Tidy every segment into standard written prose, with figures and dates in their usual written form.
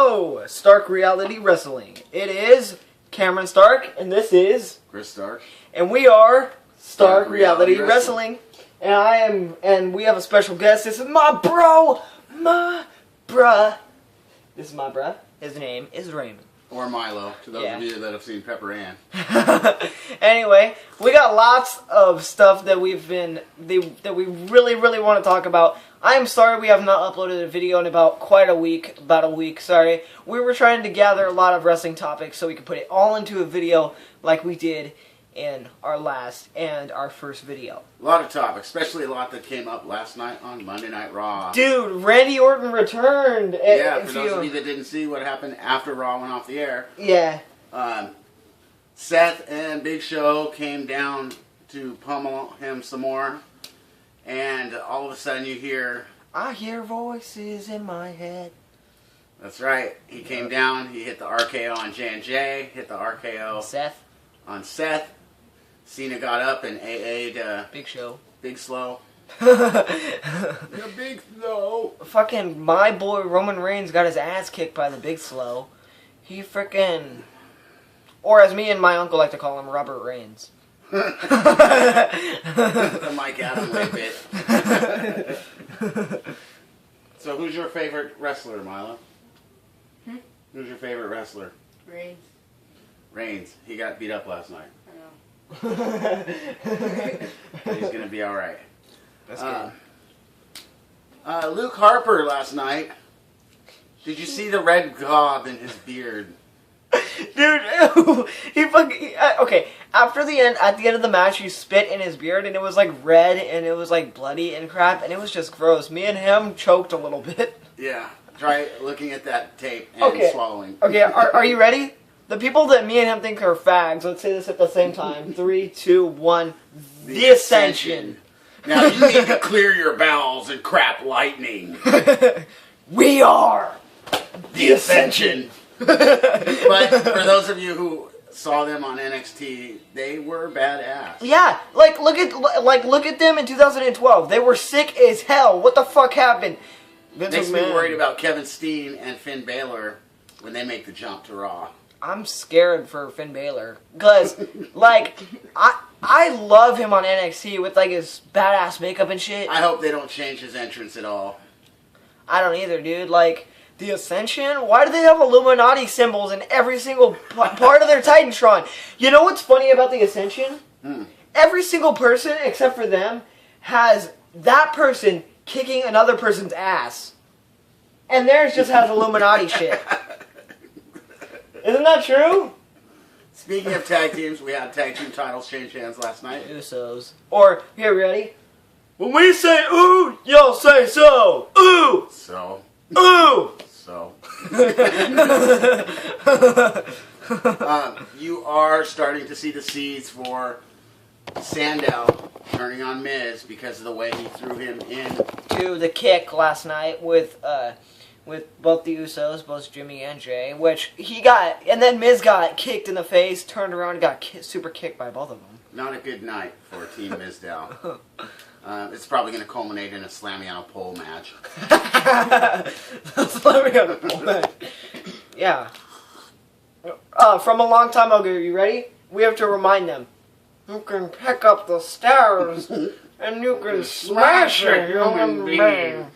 Hello, Stark Reality Wrestling. It is Cameron Stark, and this is Chris Stark, and we are Stark Reality Wrestling. And we have a special guest. This is my bruh. This is my bruh. His name is Raymond. or Milo, to those of you that have seen Pepper Ann. Anyway, we got lots of stuff that we really want to talk about. I am sorry we have not uploaded a video in about a week, sorry. We were trying to gather a lot of wrestling topics so we could put it all into a video like we did in our last and our first video. A lot of topics, especially a lot that came up last night on Monday Night Raw. Dude, Randy Orton returned. Yeah, for those of you that didn't see what happened after Raw went off the air. Yeah. Seth and Big Show came down to pummel him some more. And all of a sudden you hear... I hear voices in my head. That's right. He came down, he hit the RKO on J&J, hit the RKO on Seth. Cena got up and AA'd Big Show. Big Slow. Yeah, Big Slow. Fucking my boy Roman Reigns got his ass kicked by the Big Slow. He frickin'... Or as me and my uncle like to call him, Robert Reigns. The Mike Adam way bit. So who's your favorite wrestler, Milo? Who's your favorite wrestler? Reigns. Reigns. He got beat up last night. I know. He's going to be alright. That's good. Luke Harper last night. Did you see the red gob in his beard? Dude, ew. Okay, at the end of the match, he spit in his beard, and it was like red, and it was like bloody and crap, and it was just gross. Me and him choked a little bit. Yeah, try looking at that tape and swallowing. Okay, are you ready? The people that me and him think are fags, let's say this at the same time. 3, 2, 1, The Ascension. Now you need to clear your bowels and crap lightning. We are The Ascension. But for those of you who saw them on NXT, they were badass. Yeah, look at them in 2012. They were sick as hell. What the fuck happened? Makes me worried about Kevin Steen and Finn Balor when they make the jump to Raw. I'm scared for Finn Balor because, I love him on NXT with his badass makeup and shit. I hope they don't change his entrance at all. I don't either, dude. The Ascension? Why do they have Illuminati symbols in every single part of their Titantron? You know what's funny about the Ascension? Every single person, except for them, has that person kicking another person's ass. And theirs just has Illuminati shit. Isn't that true? Speaking of tag teams, we had tag team titles change hands last night. Usos. Or, here, ready? When we say ooh, y'all say so. Ooh! So... Ooh! So, you are starting to see the seeds for Sandow turning on Miz because of the way he threw him in to the kick last night with both the Usos, both Jimmy and Jay, which he got, and then Miz got kicked in the face, turned around, and got super kicked by both of them. Not a good night for Team Mizdow. It's probably going to culminate in a slammy on a pole match. Slammy on a pole match. Yeah. From a long time ago, you ready? We have to remind them. You can pick up the stairs, and you can smash a human being.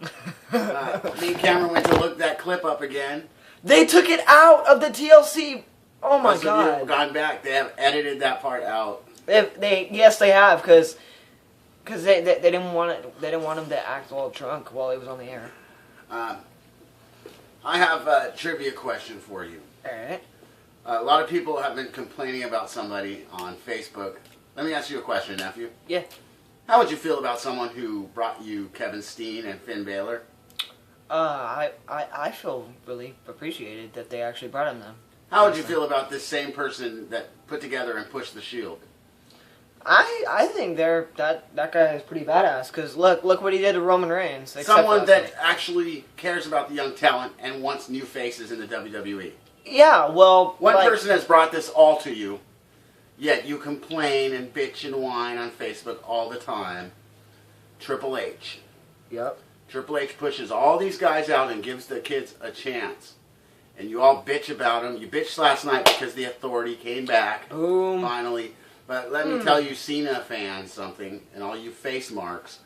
Me and Cameron went to look that clip up again. They took it out of the TLC. Oh my god. They've gone back. They have edited that part out. Yes, they have, because they didn't want him to act all drunk while he was on the air. I have a trivia question for you. Alright. A lot of people have been complaining about somebody on Facebook. Let me ask you a question, nephew. Yeah. How would you feel about someone who brought you Kevin Steen and Finn Balor? I feel really appreciated that they actually brought him them. How would you feel about this same person that put together and pushed the Shield? I think that guy is pretty badass, because look what he did to Roman Reigns. Someone that actually cares about the young talent and wants new faces in the WWE. Yeah, well... One person has brought this all to you, yet you complain and bitch and whine on Facebook all the time. Triple H. Yep. Triple H pushes all these guys out and gives the kids a chance. And you all bitch about them. You bitched last night because the Authority came back. Boom. Finally. But let me tell you Cena fans something, and all you face marks.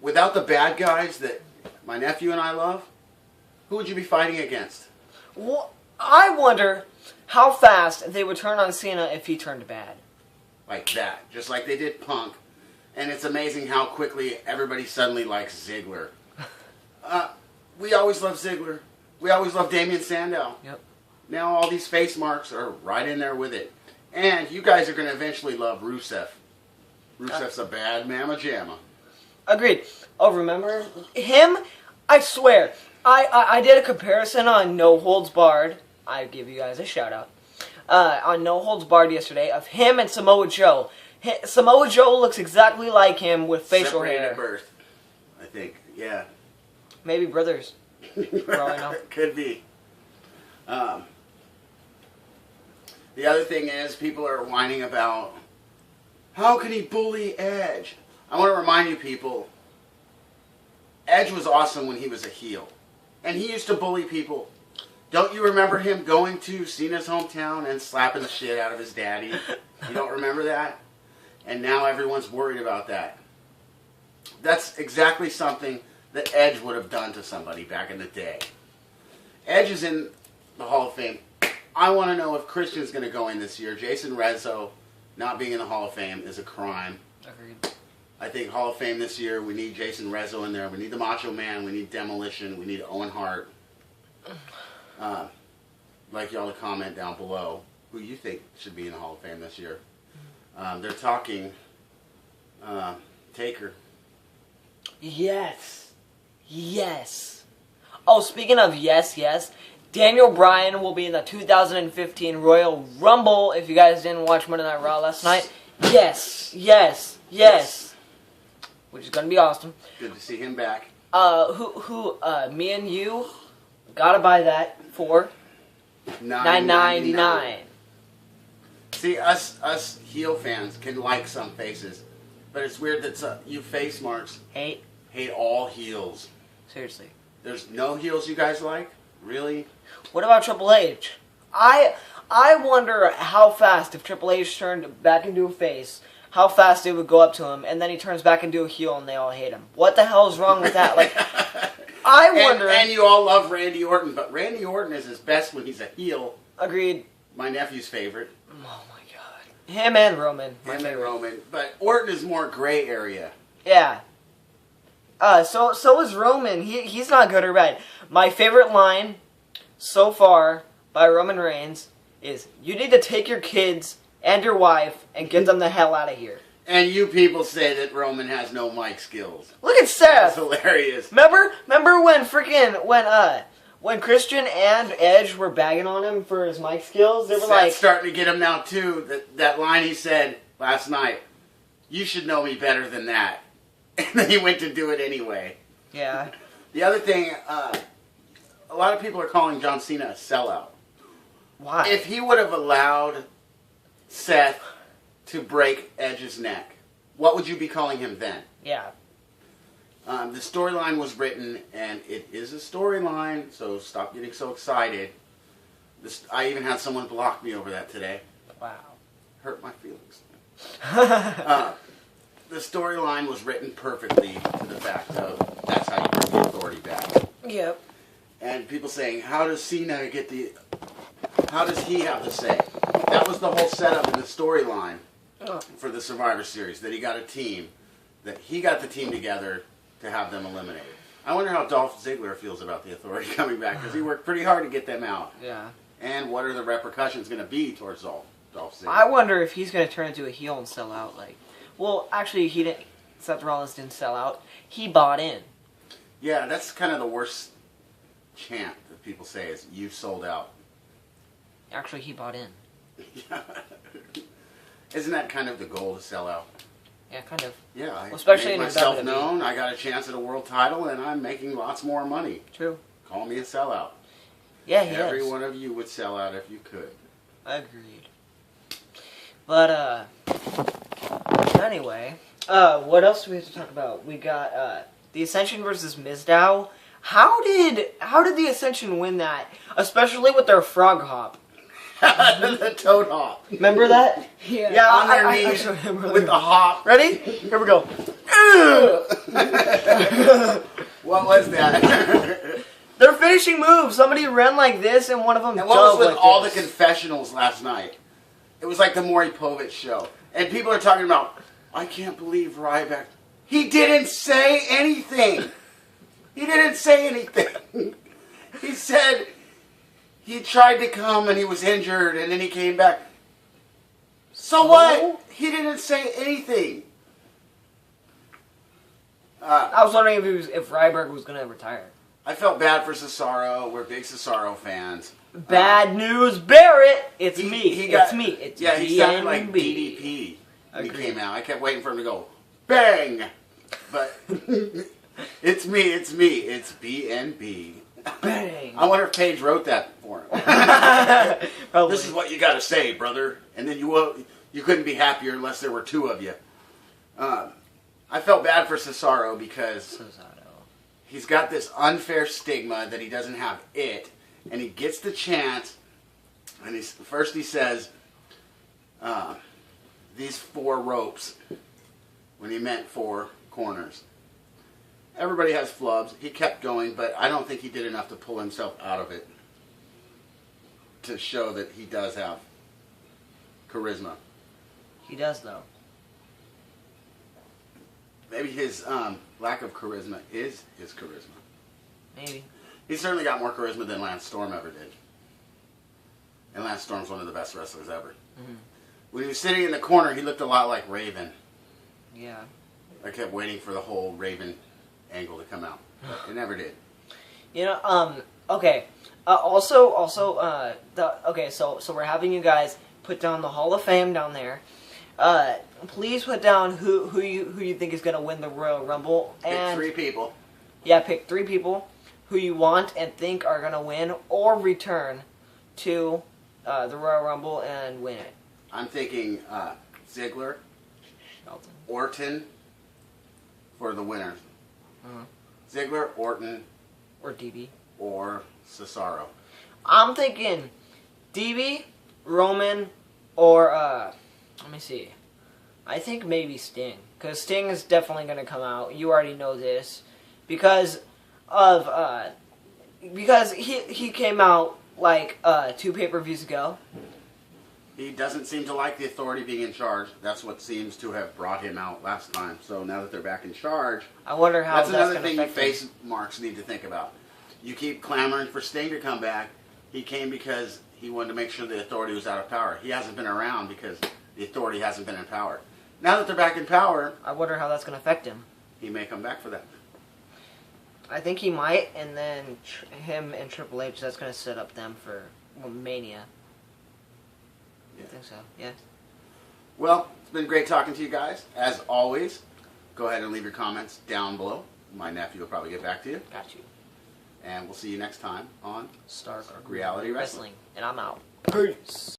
Without the bad guys that my nephew and I love, who would you be fighting against? Well, I wonder how fast they would turn on Cena if he turned bad. Like that. Just like they did Punk. And it's amazing how quickly everybody suddenly likes Ziggler. We always loved Ziggler. We always loved Damien Sandow. Yep. Now all these face marks are right in there with it. And you guys are going to eventually love Rusev. Rusev's a bad mamma jamma. Agreed. Oh, remember him? I swear, I did a comparison on No Holds Barred. I give you guys a shout out. On No Holds Barred yesterday of him and Samoa Joe. Samoa Joe looks exactly like him with facial Separated hair. at birth, I think. Yeah. Maybe brothers. Probably not. Could be. The other thing is, people are whining about, how can he bully Edge? I want to remind you people, Edge was awesome when he was a heel. And he used to bully people. Don't you remember him going to Cena's hometown and slapping the shit out of his daddy? You don't remember that? And now everyone's worried about that. That's exactly something that Edge would have done to somebody back in the day. Edge is in the Hall of Fame. I want to know if Christian's going to go in this year. Jason Rezzo not being in the Hall of Fame is a crime. Agreed. I think Hall of Fame this year, we need Jason Rezzo in there. We need the Macho Man. We need Demolition. We need Owen Hart. Like y'all to comment down below who you think should be in the Hall of Fame this year. They're talking Taker. Yes. Yes. Oh, speaking of yes, Daniel Bryan will be in the 2015 Royal Rumble. If you guys didn't watch Monday Night Raw last night, yes. Which is gonna be awesome. Good to see him back. Me and you gotta buy that for $9.99. See, us heel fans can like some faces, but it's weird that you face marks hate all heels. Seriously. There's no heels you guys like? Really? What about Triple H? I wonder how fast, if Triple H turned back into a face, how fast it would go up to him, and then he turns back into a heel and they all hate him. What the hell is wrong with that? Like, I wonder... And you all love Randy Orton, but Randy Orton is his best when he's a heel. Agreed. My nephew's favorite. Oh my god. Him and Roman. Roman. But Orton is more gray area. Yeah. So is Roman. He's not good or bad. My favorite line so far by Roman Reigns is, you need to take your kids and your wife and get them the hell out of here. And you people say that Roman has no mic skills. Look at Seth. That's hilarious. Remember when Christian and Edge were bagging on him for his mic skills? They were Seth's starting to get him now too. That line he said last night, you should know me better than that. And then he went to do it anyway. Yeah. The other thing, a lot of people are calling John Cena a sellout. Why? If he would have allowed Seth to break Edge's neck, what would you be calling him then? Yeah. The storyline was written, and it is a storyline, so stop getting so excited. I even had someone block me over that today. Wow. Hurt my feelings. The storyline was written perfectly to the fact of that's how you bring the Authority back. Yep. And people saying, how does he have the say? That was the whole setup in the storyline for the Survivor Series, that he got a team, that he got the team together to have them eliminated. I wonder how Dolph Ziggler feels about the Authority coming back, because he worked pretty hard to get them out. Yeah. And what are the repercussions going to be towards Dolph Ziggler? I wonder if he's going to turn into a heel and sell out. Well, actually, he didn't. Seth Rollins didn't sell out. He bought in. Yeah, that's kind of the worst chant that people say is, you sold out. Actually, he bought in. Isn't that kind of the goal, to sell out? Yeah, kind of. Yeah, I especially made in myself WWE. known. I got a chance at a world title, and I'm making lots more money. True. Call me a sellout. Yeah, Every one of you would sell out if you could. Agreed. But anyway, what else do we have to talk about? We got the Ascension versus Mizdow. How did the Ascension win that? Especially with their frog hop. The toad hop. Remember that? Yeah. Yeah, On their I knees showed him with the hop. Ready? Here we go. What was that? Their finishing move. Somebody ran like this, and one of them. And what was with like all this. the confessionals last night? It was like the Maury Povich show. And people are talking about, I can't believe Ryback. He didn't say anything. He didn't say anything. He said he tried to come and he was injured and then he came back. So what? He didn't say anything. I was wondering if Ryberg was going to retire. I felt bad for Cesaro. We're big Cesaro fans. Bad news, Barrett. It's me. It's me. It's yeah, he sounded like DNB. DDP when he Agreed. came out. I kept waiting for him to go, bang! But it's me, it's BNB. Bang. I wonder if Paige wrote that for him. Probably. This is what you gotta say, brother. And then you couldn't be happier unless there were two of you. I felt bad for Cesaro because he's got this unfair stigma that he doesn't have it. And he gets the chance, and first he says, these 4 ropes, when he meant 4 corners. Everybody has flubs. He kept going, but I don't think he did enough to pull himself out of it to show that he does have charisma. He does, though. Maybe his lack of charisma is his charisma. Maybe. He's certainly got more charisma than Lance Storm ever did. And Lance Storm's one of the best wrestlers ever. Mm-hmm. When he was sitting in the corner, he looked a lot like Raven. Yeah. I kept waiting for the whole Raven angle to come out. It never did. You know, okay. So we're having you guys put down the Hall of Fame down there. Please put down who you think is gonna win the Royal Rumble. Pick 3 people. Yeah, pick 3 people who you want and think are gonna win or return to the Royal Rumble and win it. I'm thinking Ziggler, Shelton. Orton for the winners. Ziggler, Orton, Or DB. or Cesaro. I'm thinking DB, Roman, or let me see. I think maybe Sting, because Sting is definitely going to come out. You already know this because he came out like 2 pay-per-views ago. He doesn't seem to like the Authority being in charge. That's what seems to have brought him out last time. So now that they're back in charge, I wonder how that's another going thing to you affect him. face marks need to think about. You keep clamoring for Sting to come back. He came because he wanted to make sure the Authority was out of power. He hasn't been around because the Authority hasn't been in power. Now that they're back in power, I wonder how that's going to affect him. he may come back for that. I think he might, and then him and Triple H, that's going to set up them for Mania. Yeah. I think so, yeah. Well, it's been great talking to you guys. As always, go ahead and leave your comments down below. My nephew will probably get back to you. Got you. And we'll see you next time on Stark Reality Wrestling. And I'm out. Peace.